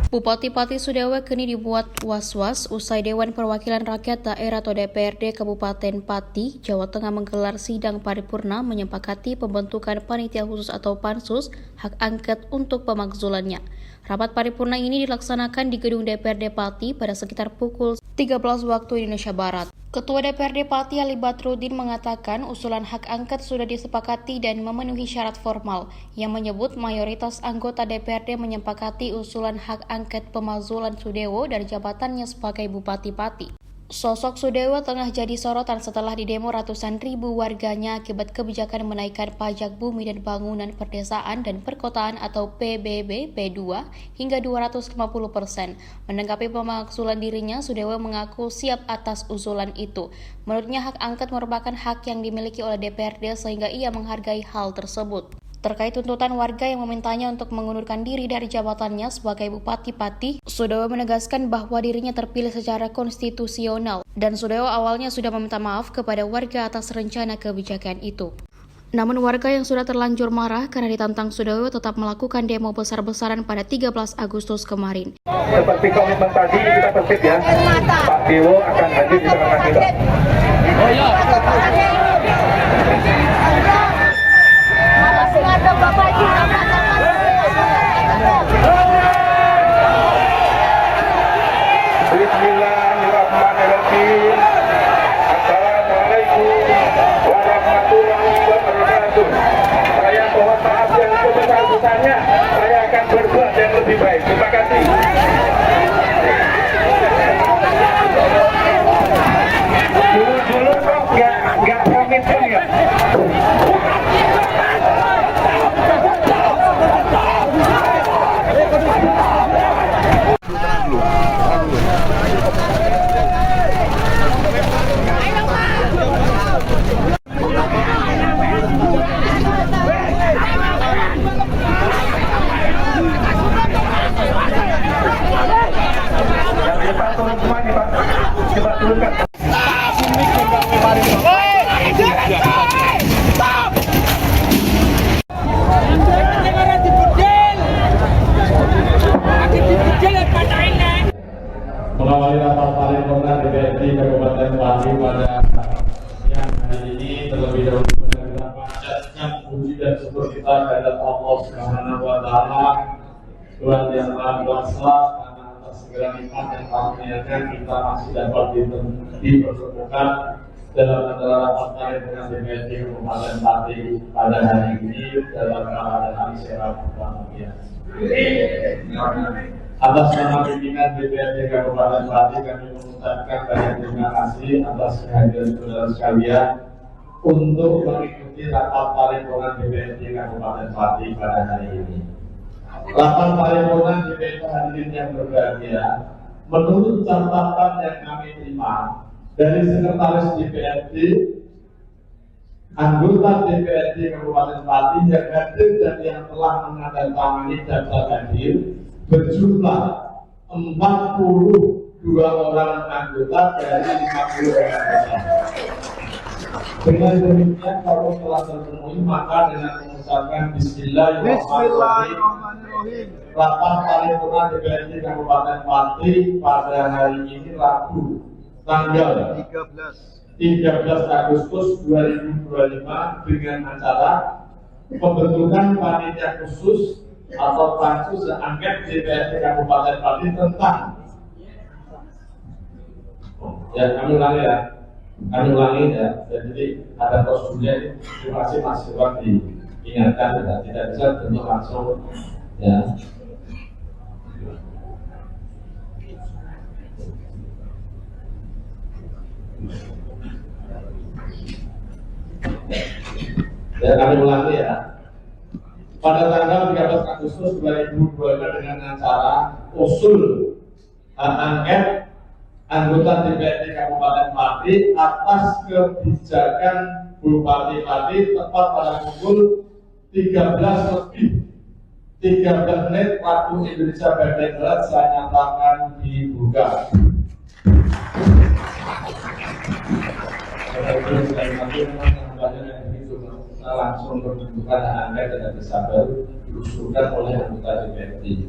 Bupati Pati Sudewa kini dibuat was-was usai Dewan Perwakilan Rakyat Daerah atau DPRD Kabupaten Pati, Jawa Tengah menggelar sidang paripurna menyepakati pembentukan panitia khusus atau pansus hak angket untuk pemakzulannya. Rapat paripurna ini dilaksanakan di gedung DPRD Pati pada sekitar pukul 13 waktu Indonesia Barat. Ketua DPRD Pati Ali Badrudin mengatakan usulan hak angket sudah disepakati dan memenuhi syarat formal, yang menyebut mayoritas anggota DPRD menyepakati usulan hak angket pemakzulan Sudewo dari jabatannya sebagai Bupati Pati. Sosok Sudewo tengah jadi sorotan setelah didemo ratusan ribu warganya akibat kebijakan menaikkan pajak bumi dan bangunan perdesaan dan perkotaan atau PBB P2 hingga 250%. Menanggapi pemakzulan dirinya, Sudewo mengaku siap atas usulan itu. Menurutnya hak angket merupakan hak yang dimiliki oleh DPRD sehingga ia menghargai hal tersebut. Terkait tuntutan warga yang memintanya untuk mengundurkan diri dari jabatannya sebagai Bupati Pati, Sudewo menegaskan bahwa dirinya terpilih secara konstitusional dan Sudewo awalnya sudah meminta maaf kepada warga atas rencana kebijakan itu. Namun warga yang sudah terlanjur marah karena ditantang Sudewo tetap melakukan demo besar-besaran pada 13 Agustus kemarin. Seperti komitmen tadi kita tertib ya, Pak Dewo akan hadir di tengah kita. Oh ya. Bismillahirrahmanirrahim. Assalamualaikum warahmatullahi wabarakatuh. Saya mohon maaf yang sebesar-besarnya. Saya akan berbuat yang lebih baik. Terima kasih. Dulu kok nggak komitmen ya. Coba turunkan. Mengawali rapat paripurna DPRD Kabupaten Pati pada siang hari ini, terlebih dahulu mendengar panjatnya puji dan syukur kita kepada Allah Subhanahu wa Ta'ala, Tuhan yang Maha Kuasa, karena atas segala nikmat dan karunia-Nya kita masih dapat dipertemukan dalam acara rapat paripurna DPRD Kabupaten Pati pada hari ini dalam keadaan sehat bahagia. Atas nama pimpinan DPRD Kabupaten Pati kami mengucapkan banyak terima kasih atas kehadiran saudara sekalian untuk mengikuti rapat paripurna DPRD Kabupaten Pati pada hari ini. Rapat paripurna DPRD hadirin yang berbahagia, menurut catatan yang kami terima dari Sekretaris DPRD, anggota DPRD Kabupaten Pati yang hadir dan yang telah menandatangani daftar hadir berjumlah 42 orang anggota dari 50 orang. Dengan demikian kalau telah terpenuhi maka dengan mengucapkan Bismillahirrahmanirrahim, rapat paripurna DPRD Kabupaten Pati pada hari ini Rabu tanggal 13 Agustus 2025 dengan acara pembentukan panitia khusus atau pansus angket DPRD Kabupaten Pati tentang kami ulangi ya, jadi ada prosedurnya. Terima kasih Mas Irwan diingatkan ya, tidak bisa bentuk langsung ya. Kami ulangi ya. Pada tanggal 13 Agustus 2025 dengan acara usul hak angket anggota DPRD Kabupaten Pati atas kebijakan Bupati Pati tepat pada pukul 13 menit waktu Indonesia bagian Barat saya nyatakan dibuka. Langsung berbentukan hak angket tidak bersabar. diusulkan oleh anggota DPRD.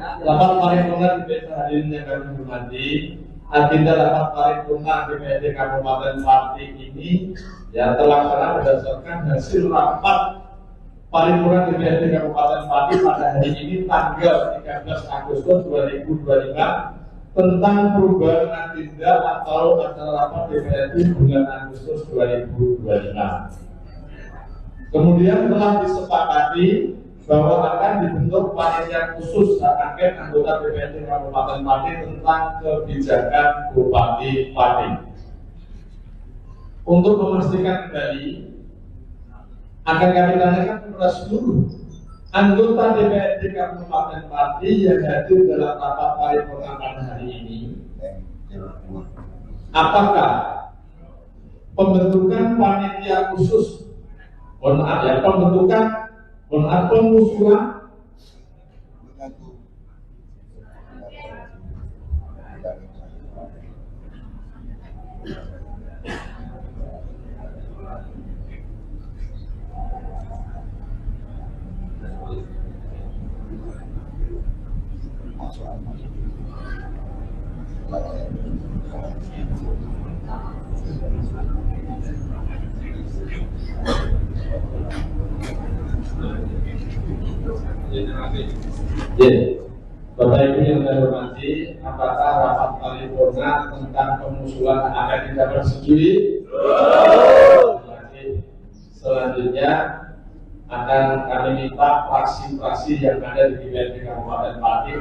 Rapat paripurna DPRD hadirin yang kami hormati, agenda rapat paripurna DPRD Kabupaten Pati ini terlaksana berdasarkan hasil rapat paripurna DPRD Kabupaten Pati pada hari ini tanggal 13 Agustus 2025 tentang perubahan agenda atau acara rapat DPRD bulan Agustus 2025. Kemudian telah disepakati bahwa akan dibentuk panitia khusus hak angket anggota DPRD Kabupaten Pati tentang kebijakan Bupati Pati. Untuk memastikan kembali, akan kami tanyakan kepada seluruh anggota DPRD Kabupaten Pati yang hadir dalam rapat paripurna pada hari ini, apakah pembentukan panitia khusus, pengusulan Bapak Ibu yang saya hormati, apakah rapat paripurna tentang pengusulan akan kita bersetujui? Selanjutnya akan kami minta fraksi-fraksi yang ada di DPRD Kabupaten Pati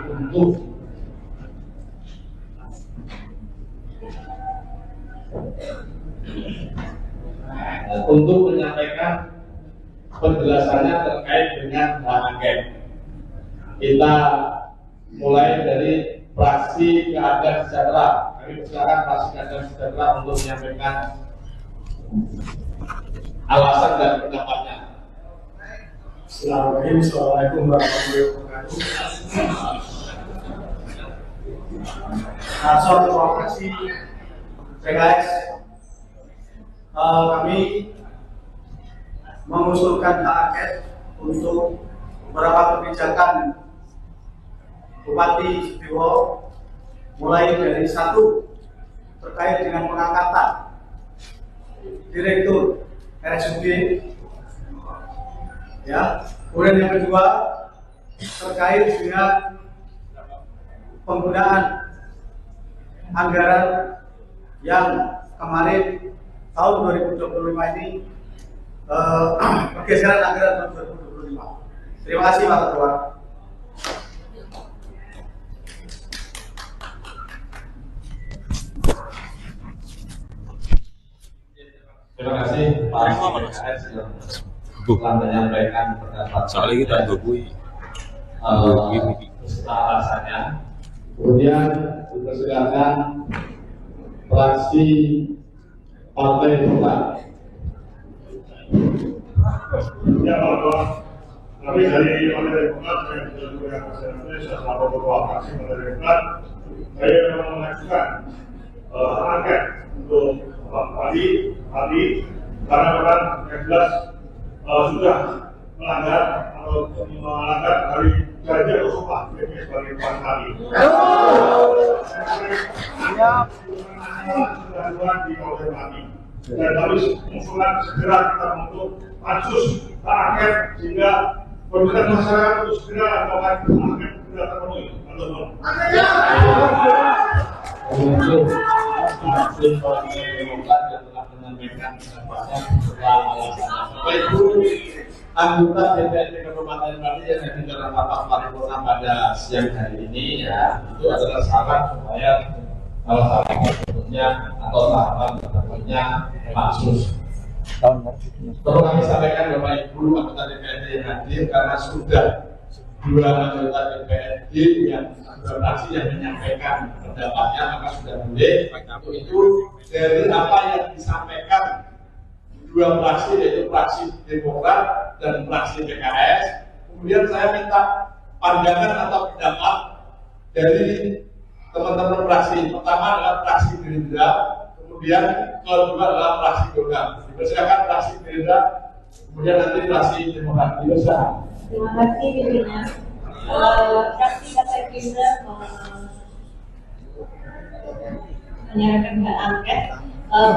untuk menyampaikan penjelasannya terkait dengan hak angket. Kita mulai dari fraksi Keadilan Sejahtera. Kami persilakan fraksi Keadilan Sejahtera untuk menyampaikan alasan dan pendapatnya. Assalamualaikum warahmatullahi wabarakatuh. Terima kasih PKS. Kami mengusulkan hak angket untuk beberapa kebijakan Bupati Setiwo, mulai dari 1 terkait dengan pengangkatan Direktur RSUD, kemudian yang kedua terkait dengan penggunaan anggaran yang kemarin tahun 2025 ini pergeseran anggaran tahun 2025. Terima kasih Pak Ketua. Terima kasih Pak PKS yang telah menyampaikan pendapat soal kita alasannya. Kemudian dipersilakan fraksi Partai Demokrat. Ya, Pak. Kami dari Partai Demokrat, saya juga selaku ketua fraksi Partai Demokrat, saya mengajukan angket untuk Pak Pati karena memang yang jelas sudah melanggar dari janji atau sumpah sebagai Bupati Pati. Di Kabupaten Pati. Dan harus mengusulkan segera kita membentuk pansus hak angket sehingga permintaan masyarakat untuk segera melakukan angket tidak terpenuhi. Anggota DPRD Kabupaten Pati yang hadir dalam rapat paripurna pada siang hari ini itu adalah syarat supaya salah satu bentuknya atau tahapan bentuknya pansus. Perlu kami sampaikan Bapak Ibu anggota DPRD yang hadir karena sudah 2 anggota DPRD yang fraksi yang menyampaikan pendapatnya, maka sudah boleh itu dari apa yang disampaikan 2 fraksi, yaitu fraksi Demokrat dan fraksi PKS. Kemudian saya minta pandangan atau pendapat dari teman-teman fraksi. Pertama adalah fraksi Gerindra, kemudian kedua adalah fraksi Golkar. Dipersilakan fraksi Gerindra Kemudian nanti fraksi Demokrat Indonesia. Terima kasih pimpinan. Fraksi Partai Gerindra menyarankan hak angket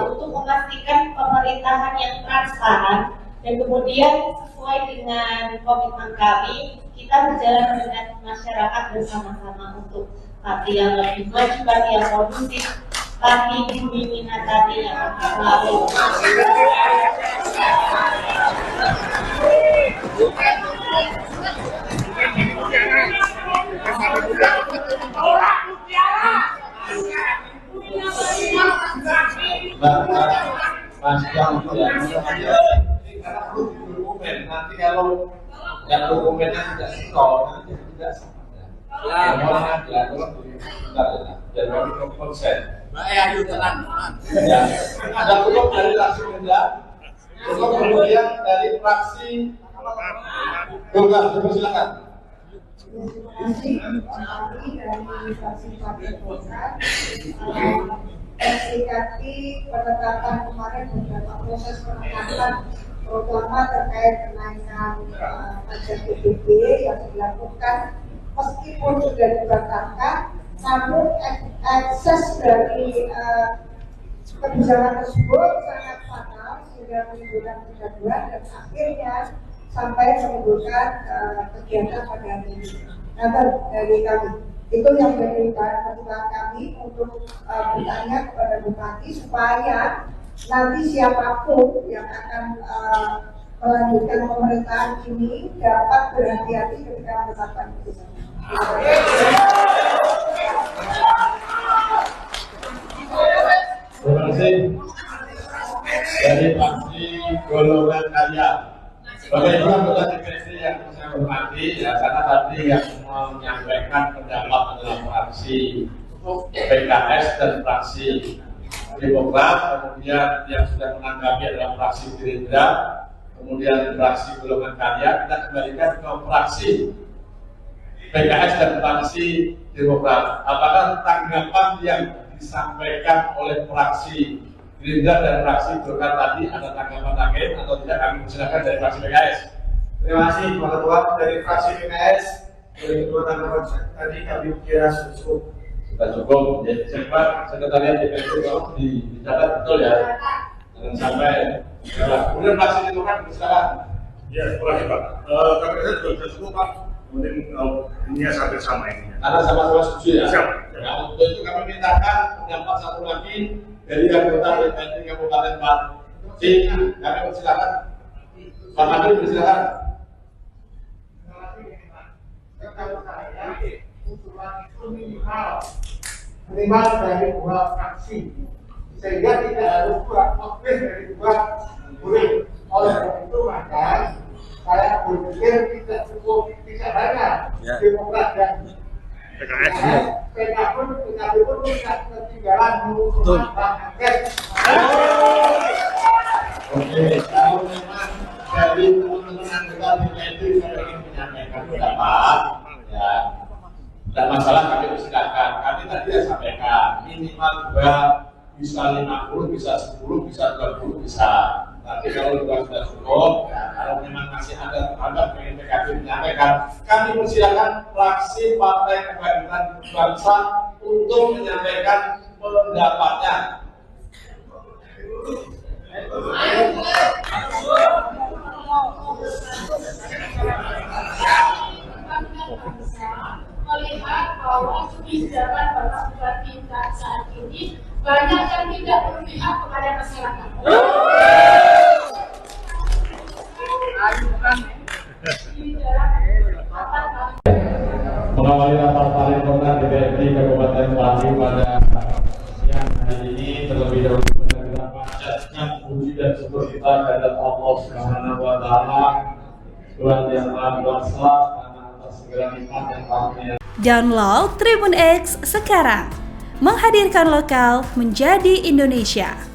untuk memastikan pemerintahan yang transparan dan kemudian sesuai dengan komitmen kami, kita berjalan dengan masyarakat bersama-sama untuk partai yang lebih maju, partai yang kondusif, partai Bumi Minatani yang akan selalu Karena perlu dokumen, nanti kalau yang dokumennya tidak setor, nanti tidak sama. Mohon aja, dan kami konsen. Ada cukup dari fraksi Gerindra, cukup kemudian dari fraksi Golkar, silakan. dari fraksi Partai Golkar mensikapi penetapan kemarin beberapa proses penetapan terutama terkait kenaikan pajak PBB yang dilakukan meskipun sudah dibatalkan, namun ekses dari kebijakan tersebut sangat fatal sehingga menimbulkan kegaduhan dan akhirnya sampai menimbulkan kegiatan pada hari ini. Nah, dari kami itu yang menjadi pertimbangan kami untuk bertanya kepada Bupati supaya nanti siapapun yang akan melanjutkan pemerintahan ini dapat berhati-hati ketika menetapkan keputusan. Terima kasih. Dari fraksi Golongan Karya. Bapak Ibu anggota DPRD yang saya hormati, ya, karena tadi yang menyampaikan pendapat adalah fraksi PKS dan fraksi Demokrat, kemudian yang sudah menanggapi adalah fraksi Gerindra, kemudian fraksi Golongan Karya. Kita kembalikan ke fraksi PKS dan fraksi Demokrat. Apakah tanggapan yang disampaikan oleh fraksi Gerindra dan fraksi Golkar tadi ada tanggapan lain atau tidak? Kami persilakan dari fraksi PKS. Terima kasih Pak Ketua. Dari fraksi PKS, dari kedua tanggapan tadi kami kira cukup. Sudah cukup. Jadi sekretariat DPRD tolong dicatat betul ya. Jangan sampai. Kemudian fraksi Demokrat persilakan. Ya, terima kasih Pak. Kami rasa sudah cukup Pak. Kemudian ini sampai sama ini. Karena sama-sama setuju ya. Siap. Nah, untuk itu kami mintakan pendapat satu lagi dari anggota DPRD Kabupaten Pati. Kami persilakan. Pak Habib persilakan. Minimal dari dua fraksi sehingga tidak harus buat lebih dari dua murid. Oleh karena itu maka saya berpikir tidak cukup tidak hanya Demokrat dan PKS pun tidak ketinggalan mengusulkan hak angket. Oke, kalau memang dari teman-teman anggota DPRD saya ingin menyampaikan pendapat, ya, tidak masalah kami persilakan. Kami tadi sudah sampaikan minimal 2, bisa 50, bisa 10, bisa 20, bisa. Nanti kalau sudah cukup, ya, kalau memang masih ada tambahan pengen PKB menyampaikan, kami persilakan fraksi Partai Kebangkitan Bangsa untuk menyampaikan pendapatnya. Melihat bahwa kebijakan Bapak Bupati saat ini banyak yang tidak berpihak kepada masyarakat. Mengawali rapat paripurna DPRD Kabupaten Pati pada siang hari ini, terlebih dahulu kita panjatkan puji dan syukur kita kepada Allah Subhanahu wa Ta'ala, Tuhan yang Maha Kuasa, karena atas segala nikmat dan karunia. Download Tribun X sekarang, menghadirkan lokal menjadi Indonesia.